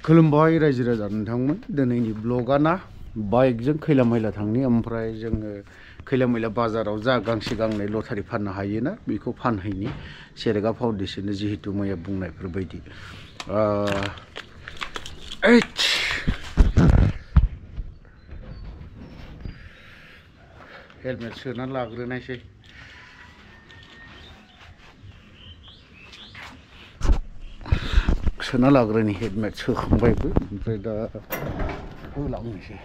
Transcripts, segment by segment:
खुलुमबाय रायजो राजा नोंथांमोन दिनैनि ब्लगाना बाइकजों खैला मैला थांनि ओमफ्राय जोङो खैला मैला बाजाराव जा गांसे गांनै लटारि फाननो हायोना बेखौ फानहैनि सेरेगा फाउन्डेसननो जिहेतु मैया बुंनायफोर बायदि हेलमेट सोना लाग्रोनायसै सोना लाग्रोनि हेलमेट सोखांबायबो ओमफ्राय दा होलांनोसै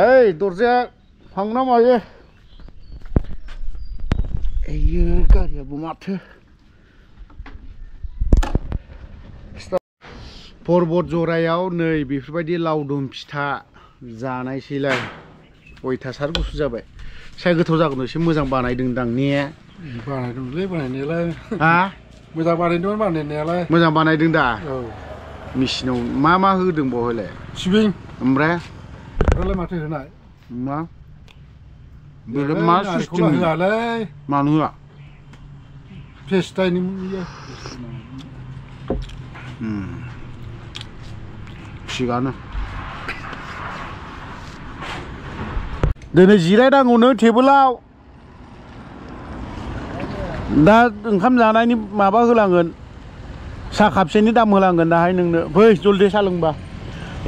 ओइ दरजाया फांना मायो एयो गारियाबो माथो पर्बत जरायाव नै बेफोरबायदि लावदुम फिथा जानायसैलाय अयथासार गुसु जाबाय साय गोथाव जागोन एसे मोजां बानायदोंदां ने बानायदोंलै बानायनायालाय हा मोजां बानायदोंमोन बानायनायालाय मोजां बानायदों दा औ मेसिनाव मा होदों बेवहायलाय सिबिं ओमफ्राय ओमफ्राय माथो होनाय मा बेले मा सिस्टेम होआलै मानो होआ फेस्टाइनि थिगानो दिनै जिरायनांगौनो टेबोलाव दा ओंखाम जानायनि माबा होलांगोन साहा खापसेनि दाम होलांगोन दाहाय नोंनो फै जल्दि साहा लोंबा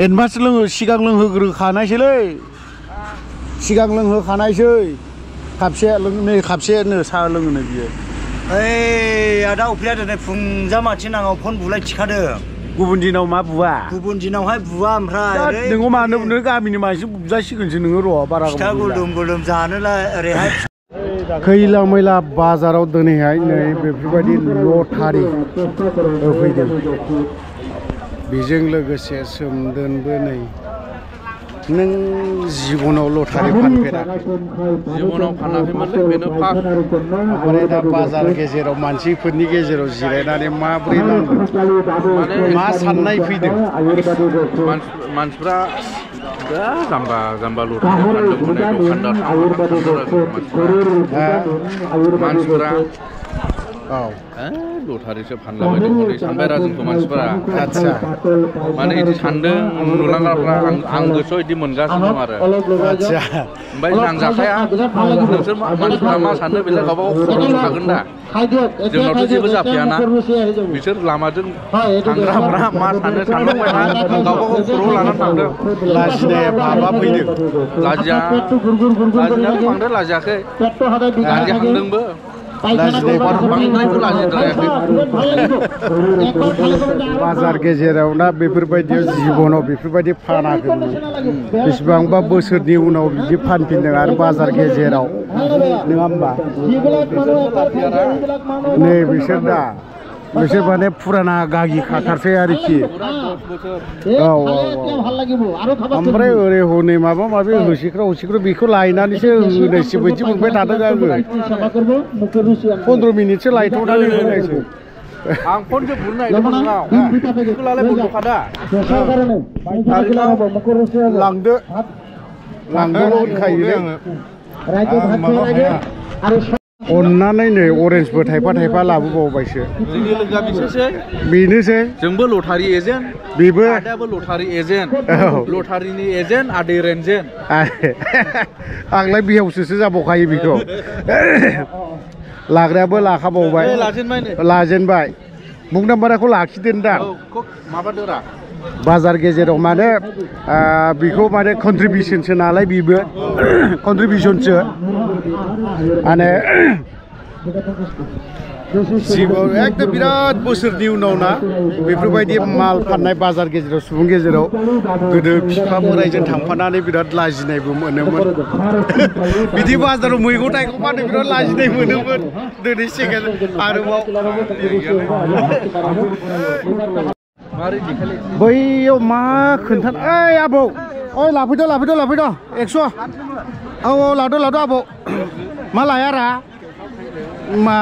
एडभान्स लोङो सिगां लोंहोग्रोखानायसैलै सिगां लोंहोखानायसै खापसे नै खापसेनो साहा लोङोनो बियो ओइ आदा उफिया दिनै फुंजा माथि नाङाव फन बुलाय थिखादों गुबुन दिनाव मा बुवा गुबुन दिनावहाय बुवा ओमफ्राय नोङो मानो नों गामिनि मानसि बुजासिगोनसो नोङो र' बारा फिथा गुलुम गुलुम जानोलाय ओरैहाय खैला मैला बाजाराव दिनैहाय नै बेफोरबायदि लटारि होफैदों बेजों लोगोसे सोमदोनबो नै नों जिबनाव लटारि फानफेराखै जिबनाव फानाखैमोनलै बेनो फार्स्ट ओमफ्राय दा बाजार गेजेराव मानसिफोरनि गेजेराव जिरायनानै माबोरै नांगौ माने मा साननाय फैदों मानसिफ्रा जाम्बा जाम्बा लटारि फानदों मानसिफोरा औ लटारिसो फानलाबायदों हनै सानबाय रा जोंखौ मानसिफोरा आदसा माने बिदि सानदों नुलांग्राफ्रा आं गोसोआव बिदि मोनगासिनो दं आरो आदसा ओमफ्राय आं जाखाया नोंसोर मानसिफ्रा मा सानो बेलाय गावबा गाव खरस थागोन दा जोंनावथ' जेबो जाफैयाना बिसोर लामाजों थांग्राफ्रा मा सानो सानलांबायना गावबा गाव खर'आव लानानै थांदों लाजिनाया माबा फैदों लाजिनायाथ' बांद्राय लाजियाखै लाजिहांदोंबो बाजार गेजेराव ना बेफोरबायदियाव जिबनाव बेफोरबायदि फानाखैमोन बेसेबांबा बोसोरनि उनाव बिदि फानफिनदों आरो बाजार गेजेराव नङा होमबा नै बिसोर माने फुराना गागि खाथारसै आरोखि औ ओमफ्राय ओरै हनै माबा माबि होसिख्रा बेखौ लायनानैसो होनायसो बायदि मोनबाय थादों आङो 15 मिनिटसो लायथ'नानै होनायसो आं फनसो बुनो नागिरदोंमोन स्कुलालाय बन्द'खादा लांदोल' होनखायो आङो अन्नानै नै अरेन्जबो थाइफा लाबोबावबायसो बेनोसै जोंबो लटारि एजेन्ट बेबो आदायाबो लटारि एजेन्ट लटारिनि एजेन्ट आदै रेन्जेन्ट आंलाय बिहावसोसो जाबावखायो बेखौ लाग्रायाबो लाखाबावबाय लाजेनबाय बुक नाम्बारखौ लाखिदों दा माबादोरा बाजार गेजेराव माने बेखौ माने कन्ट्रिबिउसनसो नालाय बेबो कन्ट्रिबिउसनसो माने एकदम बिराद बोसोरनि उनाव ना बेफोरबायदि माल फाननाय बाजार गेजेराव सुबुं गेजेराव गोदो बिफा बोराइजों थांफानानै बिराद लाजिनायबो मोनोमोन बिदि बाजाराव मैगं थाइगं फाननो बिराद लाजिनाय मोनोमोन दिनै सेकेन्ड आरोबाव बैयाव मा खोन्थानो ओइ आबौ ओइ लाफैदो 100 औ लादो आबौ मा लाया रा मा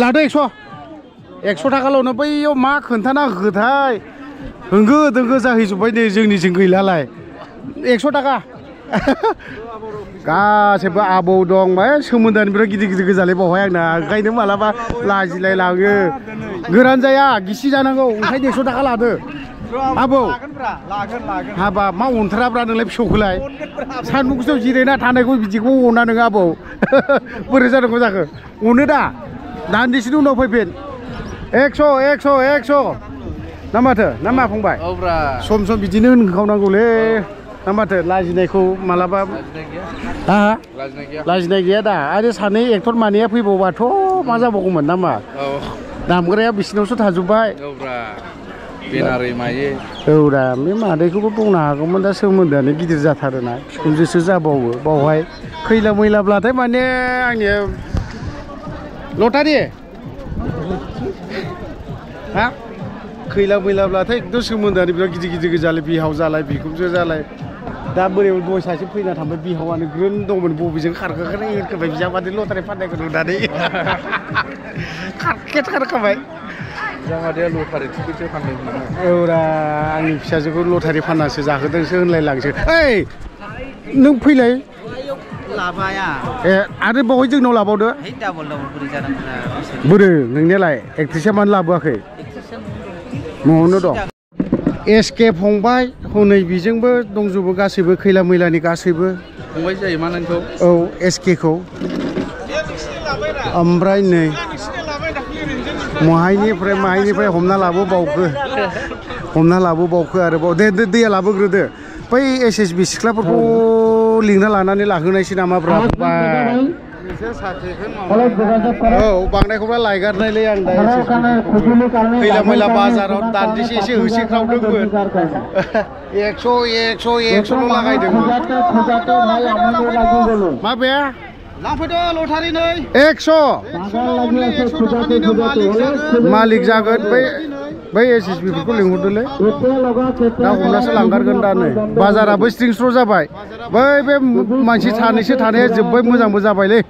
लादो 100 थाखाल'नो बैयाव मा खोन्थाना होखोथाय होंगो दोंगो जाहैजोब्बाय नै जोंनिजों गैलालाय 100 थाखा गासैबो आबौ दं मा सोमोन्दोआनो बिराद गिदिर गिदिर गोजालै बावहाय आंना ओंखायनो मालाबा लाजिलाय लाङो गोरान जाया गिसि जानांगौ ओंखायनो 100 थाखा लादो आबौ हाबा मा अनथाराब्रा नोंलाय फिसौखौलाय सान्दुं गोसायाव जिरायना थानायखौ बिदिखौ अना नोङो आबौ बोरै जानांगौ जाखो अनो दा दान्दिसेनि उनाव फैफिन 100 ना माथो ना मा फंबाय सम सम बिदिनो होनखावनांगौलै ना माथो लाजिनायखौ मालाबा हा लाजिनाय गैया दा आरो सानै एक्टर मानैया फैबावबाथ' मा जाबावगौमोन नामा दामग्राया बिसिनावसो थाजोब्बाय बेनारै मायो औ दा बे मादैखौबो बुंनो हागौमोन दा सोमोन्दोआनो गिदिर जाथारोना बिखुनजोसो जाबावो बावहाय खैला मैलाब्लाथाय माने आंनि लटारि हा खैला मैलाब्लाथाय एकदम सोमोन्दोआनो बिराद गिदिर गिदिर गोजालाय बिहाव जालाय बिखुनजो जालाय दा बोरै दय सासे फैना थांबाय बिहावानो ग्रोन दंमोन बबेजों खारखोखानाय होनखाबाय बिजामादै लटारि फाननायखौ नुनानै खारखेत खारखाबाय बिजामादैया लटारि टिकेटसो फानदों औरा आंनि फिसाजोखौ लटारि फाननासो जाहोदोंसो होनलायलांसै ओइ नों फैलाय लाबाया ए आरो बावहाय जोंनाव लाबावदो डाबल बोरै जादों बोरो नोंनियालाय एक्ट्रिसा मानो लाबोआखै न'आवनो दं एसके फंबाय हनै बिजोंबो दंजोबो गासैबो खैला मैलानि गासैबो फंबाय जायो मा नोंखौ औ एसकेखौ ओमफ्राय नै माहायनिफ्राय हमना लाबोबावखो आरोबाव दे दैया लाबोग्रोदो बै एसएसबि सिख्लाफोरखौ लिंना लानानै लाहोनायसै नामाब्रा औ बांद्रायखौबा लायगारनायलै आं दा खैला मैला बाजाराव दान्दिसे एसे होसिख्रावदोंमोन 100 लागायदोंमोन माबे लांफैदो लटारि नै 100 मालिक जागोन बै एसएसबिफोरखौ लिंहरदोलै दा हमनासो लांगारगोन दा नै बाजाराबो स्ट्रिं स्र' जाबाय बे मानसि सानैसो थानाया जोबबाय मोजांबो जाबायलै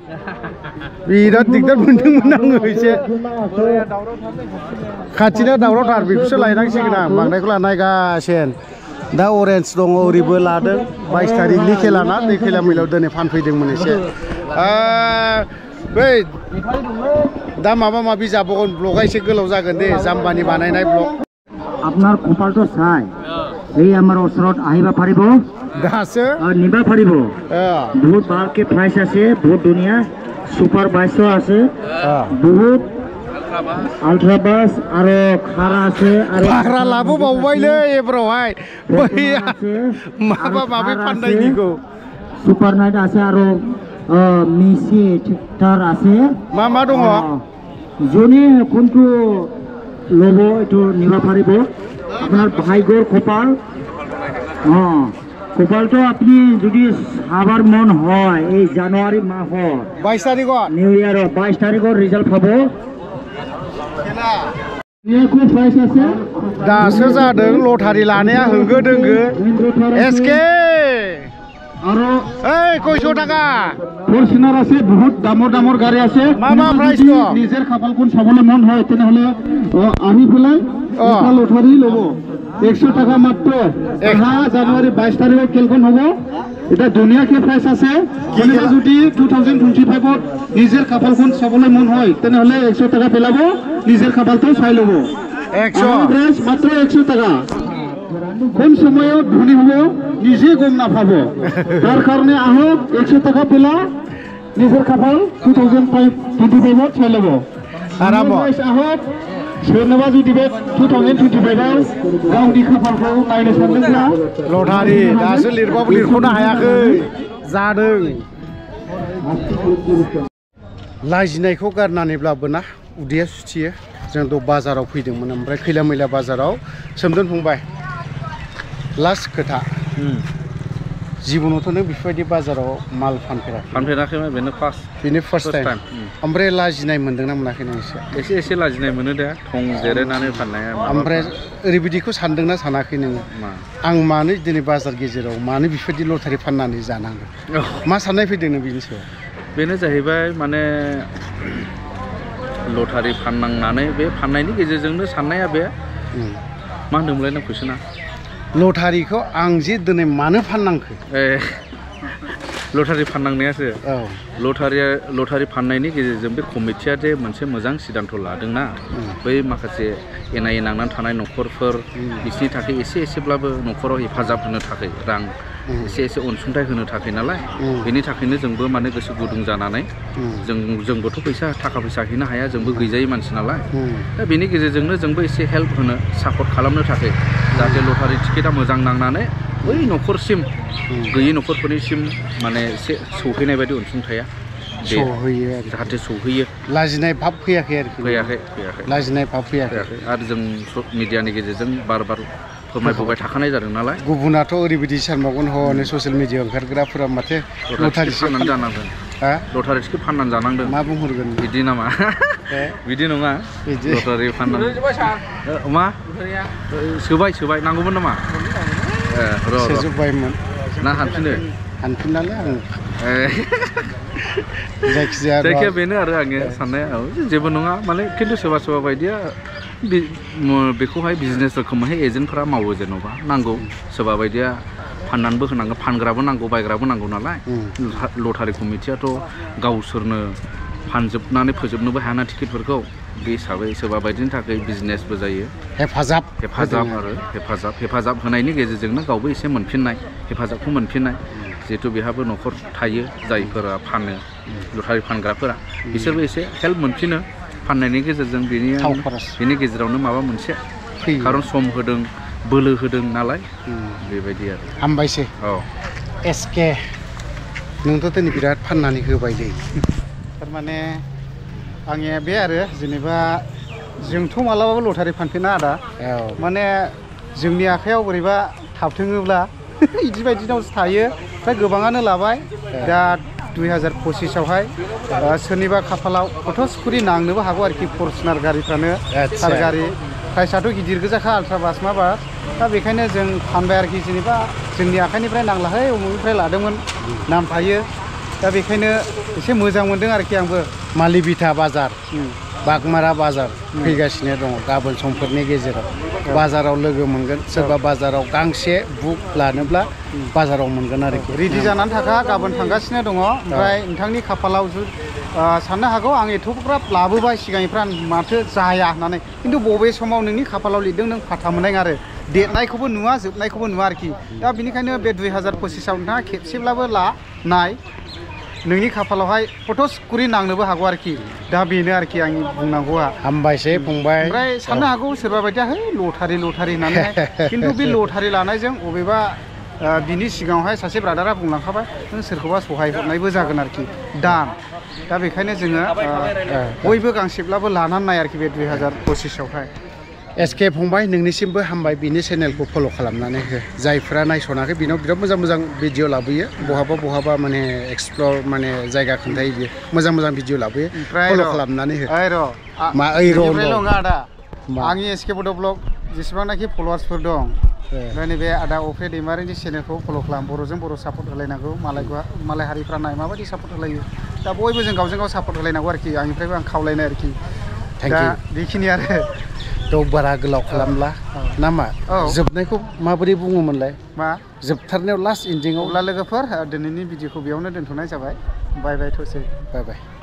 बिराद दिगदार मोनदोंमोन आङो एसे खाथिना दावरावथार बेखौसो लायनांसिगोन आं बांद्रायखौ लानायगासिनो दा अरेन्ज दङ ओरैबो लादों 22 तारिखनि खेलाना दै खैला मैलायाव दिनै फानफैदोंमोन एसे बै दा माबा माबि जाबावगोन ब्लगा एसे गोलाव जागोन दे जाम्बानि बानायनाय ब्लग আপনার কপালটো চাই এই আমার ওচৰত আহিবা পাৰিব দাসে নিবা পাৰিব বহুত ভালকে প্ৰাইচ আছে বহুত ধুনীয়া সুপাৰ বাইছো আছে বহুত আলট্ৰাবাস আৰু খাৰা আছে আৰু খাৰা লাबोबावबायलै एब्रावहाय बैया माबा माबि फाननायनिखौ সুপাৰ নাইট আছে আৰু মিসি থিয়েটাৰ আছে मा दङ যোনে কোনটো লব এটো নিবা পাৰিব আপনার ভাগ্যর কপাল কপালটো আপনি যদি সাবার মন হয় এই জানুয়ারি মাহৰ 22 তাৰিখত নিউ ইয়াৰৰ 22 তাৰিখৰ ৰিজাল্ট পাব दासो जादों लटारि लानाया होंगो दोंगो एसके আৰু এই 200 টাকা ফরচুনার আছে বহুত দামৰ গাড়ী আছে মামা প্ৰাইচ তো নিজের কপালখন চাবলৈ মন হয় তেনেহলে আহি পেলাই এটা লটারি লব 100 টাকা মাত্র 1 জানুয়ারি 22 তারিখে খেলখন হব এটা দুনিয়াকে প্রাইস আছে কোনোবা যদি 2025 ত নিজের কপালখন চাবলৈ মন হয় তেনেহলে 100 টাকা পেলাব নিজের কপালটো চাই লব 100 প্রাইস মাত্র 100 টাকা কোন সময়ত ধনী হব নিজে গম নাপাব তার কারণে আহক 100 টাকা পেলা নিজের কপাল 2025 ত চাই লব আরাম আহক सोरनोबा जुदि बे 2025आव गावनि खाफालखौ नायनो सानदोंब्ला लटारि दासो लिरबाबो लिरख'नो हायाखै जादों लाजिनायखौ गारनानैब्लाबो ना उदैया सुथियो जोंथ' बाजाराव फैदोंमोन ओमफ्राय खैला मैला बाजाराव सोमदोन फंबाय लास्ट खोथा जिबनावथ' नों बेफोरबायदि बाजाराव माल फानफेराखैमोन बेनो फार्स्ट टाइम ओमफ्राय लाजिनाय मोनदोंना मोनाखै नों एसे लाजिनाय मोनो दे थं जिरायनानै फाननाया ओमफ्राय ओरैबायदिखौ सानदोंना सानाखै नोङो आं मानो दिनै बाजार गेजेराव मानो बेफोरबायदि लटारि फाननानै जानांगौ मा साननाय फैदों नों बेनि सायाव बेनो जाहैबाय माने लटारि फाननांनानै बे फाननायनि गेजेरजोंनो साननाया बे मा होनदोंमोनलाय नों कुइसना लटारिखौ आं जे दिनै मानो फाननांखो लटारि फाननांनायासो औ लटारि फाननायनि गेजेरजों बे कमिटिया जे मोनसे मोजां सिद्धान्त लादोंना बै माखासे एनायै नांनानै थानाय न'खरफोर बिसोरनि थाखाय एसेब्लाबो न'खराव हेफाजाब होनो थाखाय रां एसे अनसुंथाइ होनो थाखाय नालाय बेनि थाखायनो जोंबो माने गोसो गुदुं जानानै जोंबोथ' थाखा फैसा हैनो हाया जोंबो गैजायै मानसि नालाय दा बेनि गेजेरजोंनो जोंबो एसे हेल्प होनो सापर्ट खालामनो थाखाय जाहाथे लटारि टिकेटआ मोजां नांनानै बै न'खरसिम गैयै न'खरफोरनिसिम माने एसे सौहैनाय बायदि अनसुंथाइया सहैयो जाहाथे सौहैयो लाजिनाय भाब फैयाखै आरोखि फैयाखै लाजिनाय भाब फैयाखै आरो जों मिडियानि गेजेरजों बार फोरमायबोबाय थाखानाय जादों नालाय गुबुनाथ' ओरैबायदि सानबावगोन हनै ससियेल मिडिया ओंखारग्राफोरा माथो लटारि फाननानै जानांदों लटारि टिकेट फाननानै जानांदों मा बुंहरगोन बिदि नामा बिदि नङा लटारि फाननानै मा सोबाय नांगौमोन नामा सोजोब्बायमोन ना हानफिननानै आं जायखिजाया बेनो आरो आङो साननाया जेबो नङा माने खिन्थु सोरबा बायदिया बेखौहाय बिजनेस रोखोमैहाय एजेन्टफोरा मावो जेन'बा नांगौ सोरबा बायदिया फाननानैबो होनांगौ फानग्राबो नांगौ बायग्राबो नांगौ नालाय लटारि कमिटियाथ' गावसोरनो फानजोबनानै फोजोबनोबो हायाना टिकेटफोरखौ बे हिसाबै सोरबा बायदिनि थाखाय बिजनेसबो जायो हेफाजाब होनायनि गेजेरजोंनो गावबो एसे हेफाजाबखौ मोनफिननाय जिहेतु बेहाबो न'खर थायो जायफोरा फानो लटारि फानग्राफोरा बिसोरबो एसे हेल्प मोनफिनो फाननायनि गेजेरजों बेनि गेजेरावनो माबा मोनसे खारन सम होदों बोलो होदों नालाय बेबायदि आरो हामबायसै एसके नोंथ' दिनै बिराद फाननानै होबायलै थारमाने आंनिया बे आरो जेनेबा जोंथ' मालाबाबो लटारि फानफेना आदा माने जोंनि आखायाव बोरैबा थाबथोङोब्ला बिदि बायदिनावसो थायो ओमफ्राय गोबाङानो लाबाय दा 2025आवहाय सोरनिबा खाफालाव फट'स्कुरि नांनोबो हागौ आरोखि फर्चुनार गारिफ्रानो कार गारि प्राइसआथ' गिदिर गोजाखा आल्ट्रा बास मा बास दा बेखायनो जों फानबाय आरोखि जेनेबा जोंनि आखाइनिफ्राय नांलाहै उमुखनिफ्राय लादोंमोन नाम थायो दा बेखायनो एसे मोजां मोनदों आरोखि आंबो मालिबिथा बाजार बागमारा बाजार फैगासिनो दङ गाबोन समफोरनि गेजेराव बाजाराव लोगो मोनगोन सोरबा बाजाराव गांसे बुक लानोब्ला बाजाराव मोनगोन आरोखि रेडि जानानै थाखा गाबोन थांगासिनो दङ ओमफ्राय नोंथांनि खाफालाव साननो हागौ आं एथ'ग्राब लाबोबाय सिगांनिफ्राय माथो जाया होननानै खिन्थु बबे समाव नोंनि खाफालाव लिरदों नों फाथा मोननाय आरो देरनायखौबो नुवा जोबनायखौबो नुवा आरोखि दा बेनिखायनो बे 2025आव नोंथाङा खेबसेब्लाबो नाय नोंनि खाफालावहाय फट'स्कुरि नांनोबो हागौ आरोखि दा बेनो आरोखि आंनि बुंनांगौआ हामबायसै फंबाय ओमफ्राय साननो हागौ सोरबा बायदिया है लटारि होननानै खिन्थु बे लटारि लानायजों बबेबा बिनि सिगाङावहाय सासे ब्रादारा बुंलांखाबाय नों सोरखौबा सहाय हरनायबो जागोन आरोखि दान दा बेखायनो जोङो बयबो गांसेब्लाबो लानानै नाय आरोखि बे 2025आवहाय एसके फंबाय नोंनिसिमबो हामबाय बिनि चेनेलखौ फल' खालामनानै हो जायफ्रा नायसनाखै बिनाव बिराद मोजां भिडिअ लाबोयो बहाबा माने एक्सप्लर माने जायगा खोन्थायो बियो मोजां भिडिअ लाबोयो फल' खालामनानै हो मा नङा आदा आंनि एसके बड' ब्लग जेसेबांनाखि फल'वार्सफोर दं ओमफ्राय नैबे आदा अफे दैमारिनि चेनेलखौ फल' खालाम बर'जों बर' सापर्ट होलायनांगौ मालाय हारिफ्रा नाय माबायदि सापर्ट होलायो दा बयबो जों गावजों गाव सापर्ट होलायनांगौ आरोखि आंनिफ्रायबो आं खावलायनाय आरोखि दा बेखिनि आरो बारा गोलाव खालामला नामा जोबनायखौ माबोरै बुङोमोनलाय मा जोबथारनायाव लास्ट इन्डिंआव अब्ला लोगोफोर दिनैनि भिडिअखौ बेयावनो दोनथ'नाय जाबाय बाय थ'सै बाय